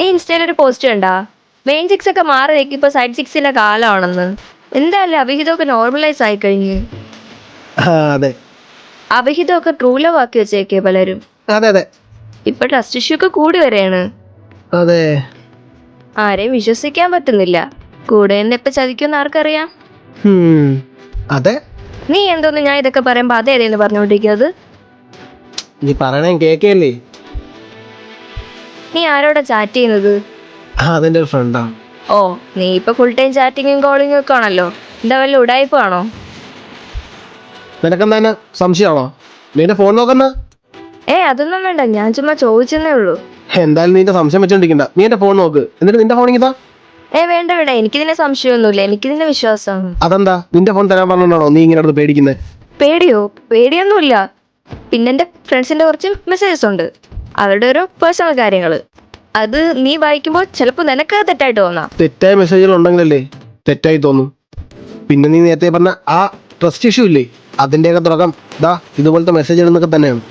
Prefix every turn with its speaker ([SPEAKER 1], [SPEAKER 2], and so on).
[SPEAKER 1] നീ ഇൻസ്റ്റയിൽ ഒരു പോസ്റ്റ് കണ്ടാ? മെയിൻ സിക്സ് ഒക്കെ മാറി നിൽക്കി ഇപ്പൊ സൈഡ് സിക്സിന്റെ കാലമാണെന്ന്. എന്തായാലും അവിഹിതമൊക്കെ നോർമലൈസ് ആയി കഴിഞ്ഞു.
[SPEAKER 2] അതെ
[SPEAKER 1] അവിഹിതമൊക്കെ ട്രൂ ലവ് ആക്കി വെച്ചേക്കേ പലരും.
[SPEAKER 2] അതെ അതെ
[SPEAKER 1] ഇപ്പൊ ട്രസ്റ്റ് ഇഷ്യൂ ഒക്കെ കൂടി വരെയാണ്.
[SPEAKER 2] അതെ
[SPEAKER 1] ആരെയും വിശ്വസിക്കാൻ പറ്റുന്നില്ല. കൂടെ നിന്ന് എപ്പ ചതിക്കുമെന്ന് ആർക്കറിയാം.
[SPEAKER 2] അതെ
[SPEAKER 1] നീ എന്തോന്ന് ഞാൻ ഇതൊക്കെ പറയുമ്പോ അതേതെന്ന് പറഞ്ഞുകൊണ്ടിരിക്കുന്നത്?
[SPEAKER 2] നീ പറയണേ കേക്കല്ലേ?
[SPEAKER 1] നീ ആരോടാ ചാറ്റ് ചെയ്യുന്നത്?
[SPEAKER 2] അതെന്റെ ഒരു ഫ്രണ്ടാ.
[SPEAKER 1] ഓ, നീ ഇപ്പൊ ഫുൾ ടൈം ചാറ്റിങ്ങും കോളിങ്ങും ഒക്കെ ആണല്ലോ. എന്താ വല്ല ഉടായ്പാണോ?
[SPEAKER 2] നിനക്കെന്താ എന്നെ സംശയമാണോ? നിന്റെ ഫോൺ നോക്കുന്ന
[SPEAKER 1] അതൊന്നും വേണ്ട, ഞാൻ ചുമ്മാ ചോദിച്ചെന്നേ ഉള്ളൂ.
[SPEAKER 2] എന്തായാലും നിന്റെ സംശയം വെച്ചോണ്ടിരിക്കണ്ട. നീ എന്റെ ഫോൺ നോക്ക്, എന്നിട്ട് നിന്റെ ഫോൺ ഇതാ.
[SPEAKER 1] വേണ്ട വേണ്ട, എനിക്കിതിനെ സംശയമൊന്നുമില്ല, എനിക്കിതിന്റെ വിശ്വാസമാണ്.
[SPEAKER 2] അതെന്താ നിന്റെ ഫോൺ തരാൻ പറഞ്ഞോണ്ടാണോ നീ ഇങ്ങനെ അടുത്ത് പേടിക്കുന്നത്?
[SPEAKER 1] പേടിയോ? പേടിയൊന്നുമില്ല. പിന്നെ എൻ്റെ ഫ്രണ്ട്സിന്റെ കുറച്ച് മെസ്സേജസ് ഉണ്ട്, അവരുടെ ഓരോ പേഴ്സണൽ കാര്യങ്ങൾ. അത് നീ വായിക്കുമ്പോൾ ചിലപ്പോൾ നിനക്ക് തെറ്റായിട്ട് തോന്നാം.
[SPEAKER 2] തെറ്റായ മെസ്സേജുകൾ ഉണ്ടെങ്കിലല്ലേ തെറ്റായി തോന്നും. പിന്നെ നീ നേരത്തെ പറഞ്ഞ ആ ട്രസ്റ്റ് ഇഷ്യൂ ഇല്ലേ, അതിൻ്റെയൊക്കെ തുടക്കം ഇതുപോലത്തെ മെസ്സേജുകൾ എന്നൊക്കെ തന്നെയാണ്.